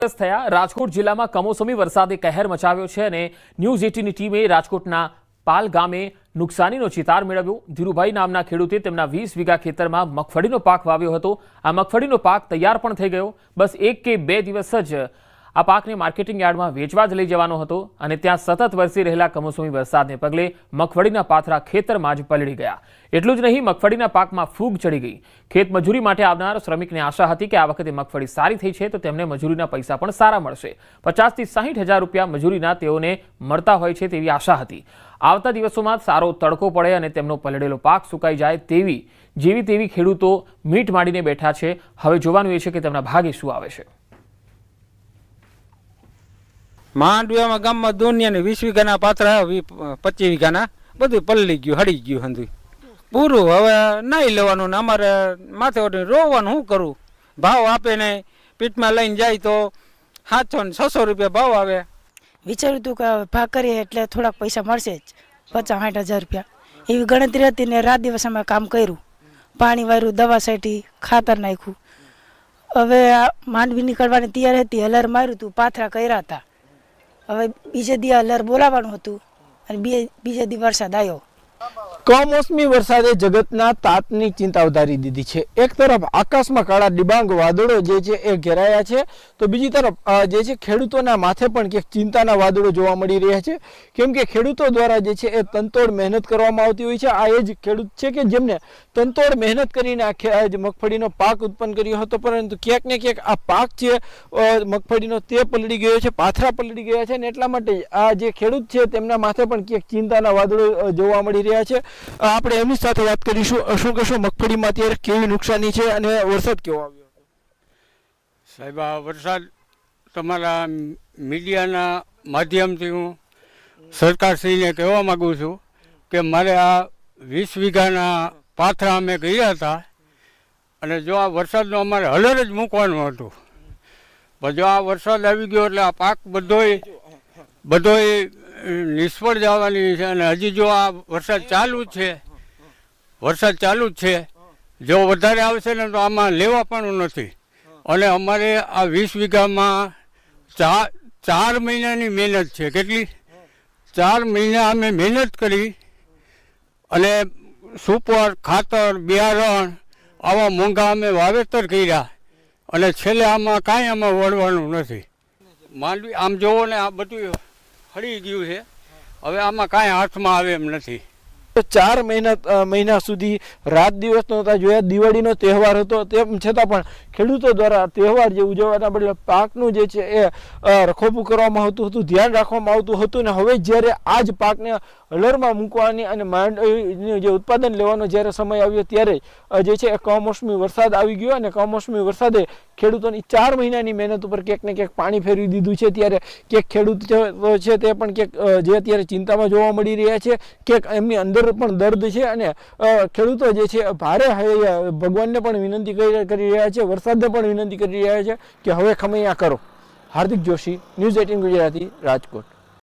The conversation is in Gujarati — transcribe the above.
થયા રાજકોટ જિલ્લામાં કમોસમી વરસાદે કહેર મચાવ્યો છે અને ન્યૂઝ 18ની ટીમે રાજકોટના પાલ ગામે નુકસાનીનો ચિતાર મેળવ્યો। ધીરુભાઈ નામના ખેડૂતે તેમના 20 વીઘા ખેતરમાં મગફળીનો પાક વાવ્યો હતો। આ મગફળીનો પાક તૈયાર પણ થઈ ગયો। બસ 1 કે 2 દિવસ જ આ પાકને માર્કેટિંગ યાર્ડમાં વેચવા જ લઈ જવાનો હતો અને ત્યાં સતત વરસી રહેલા કમોસમી વરસાદને પગલે મગફળીના પાથરા ખેતરમાં જ પલળી ગયા। એટલું જ નહીં, મગફળીના પાકમાં ફૂગ ચડી ગઈ। ખેત મજૂરી માટે આવનાર શ્રમિકને આશા હતી કે આ વખતે મગફળી સારી થઈ છે તો તેમને મજૂરીના પૈસા પણ સારા મળશે। 50 થી 60 હજાર રૂપિયા મજૂરીના તેઓને મળતા હોય છે તેવી આશા હતી। આવતા દિવસોમાં સારો તડકો પડે અને તેમનો પલળેલો પાક સુકાઈ જાય તેવી ખેડૂતો મીટ માંડીને બેઠા છે। હવે જોવાનું એ છે કે તેમના ભાગે શું આવે છે। માંડવીમાં ગામમાં દુનિયાને 20 વીઘાના પાથરા 25 વીઘાના બધું પલળી ગયું, હળી ગયું, હંધું પૂરું। હવે નહીં લેવાનું ને અમારે માથે ઓઢીને રોવાનું। શું કરું? ભાવ આપે નહીં, પીઠમાં લઈને જાય તો 700 ને 600 રૂપિયા ભાવ આવે। વિચાર્યું હતું કે ભાગ કરીએ એટલે થોડાક પૈસા મળશે જ, 50-60 હજાર રૂપિયા એવી ગણતરી હતી ને રાત દિવસ અમે કામ કર્યું, પાણી વાર્યું, દવા છાંટી, ખાતર નાખ્યું। હવે માંડવી નીકળવાની તૈયાર હતી, હલર માર્યું હતું, પાથરા કર્યા હતા। હવે બીજે દી હલર બોલાવવાનું હતું અને બીજે દી વરસાદ આવ્યો। કમોસમી વરસાદે જગતના તાતની ચિંતા વધારી દીધી છે। એક તરફ આકાશમાં કાળા ડિબાંગ વાદળો જે છે એ ઘેરાયા છે તો બીજી તરફ જે છે ખેડૂતોના માથે પણ ક્યાંક ચિંતાના વાદળો જોવા મળી રહ્યા છે, કેમ કે ખેડૂતો દ્વારા જે છે એ તનતોડ મહેનત કરવામાં આવતી હોય છે। આ એ જ ખેડૂત છે કે જેમને તનતોડ મહેનત કરીને આ મગફળીનો પાક ઉત્પન્ન કર્યો હતો, પરંતુ ક્યાંક ને ક્યાંક આ પાક છે મગફળીનો તે પલળી ગયો છે, પાથરા પલળી ગયા છે અને એટલા માટે આ જે ખેડૂત છે તેમના માથે પણ ક્યાંક ચિંતાના વાદળો જોવા મળી રહ્યા છે। આપણે એમની સાથે વાત કરીશું। શું કહેશો, મગફળીમાં અત્યારે કેવી નુકસાની છે અને વરસાદ કેવો આવ્યો? સાહેબ, આ વરસાદ તમારા મીડિયાના માધ્યમથી હું સરકારશ્રીને કહેવા માગું છું કે મારે આ 20 વીઘાના પાથરા અમે ગયા હતા અને જો આ વરસાદનો અમારે હલર જ મૂકવાનું હતું, પણ જો આ વરસાદ આવી ગયો એટલે આ પાક બધોય નિષ્ફળ જવાની છે। અને હજી જો આ વરસાદ ચાલુ જ છે, જો વધારે આવશે ને તો આમાં લેવા પણ નથી। અને અમારે આ 20 વીઘામાં 4 મહિનાની મહેનત છે। કેટલી? 4 મહિના અમે મહેનત કરી અને સુપર, ખાતર, બિયારણ આવા મોંઘા અમે વાવેતર કર્યા અને છેલ્લે આમાં કાંઈ આમાં વળવાનું નથી। માંડવી આમ જોવો ને આ બધું હળી ગયું છે, હવે આમાં કાંઈ હાથમાં આવે એમ નથી। 4 મહિના સુધી રાત દિવસ નહોતા જોયા। દિવાળીનો તહેવાર હતો, તેમ છતાં પણ ખેડૂતો દ્વારા તહેવાર જે ઉજવવાના બદલે પાકનું જે છે એ રખોપું કરવામાં આવતું હતું, ધ્યાન રાખવામાં આવતું હતું ને હવે જ્યારે આ જ પાકને હલરમાં મૂકવાની અને માંડવીનું જે ઉત્પાદન લેવાનો જ્યારે સમય આવ્યો ત્યારે જે છે એ કમોસમી વરસાદ આવી ગયો અને કમોસમી વરસાદે ખેડૂતોની 4 મહિનાની મહેનત ઉપર ક્યાંક ને ક્યાંક પાણી ફેરવી દીધું છે। ત્યારે ક્યાંક ખેડૂત છે તે પણ ક્યાંક જે અત્યારે ચિંતામાં જોવા મળી રહ્યા છે, ક્યાંક એમની અંદર પણ દર્દ છે અને ખેડૂતો જે છે ભારે ભગવાનને પણ વિનંતી કરી રહ્યા છે, વરસાદને પણ વિનંતી કરી રહ્યા છે કે હવે ખમૈયા કરો। હાર્દિક જોશી, ન્યૂઝ 18 ગુજરાતી, રાજકોટ।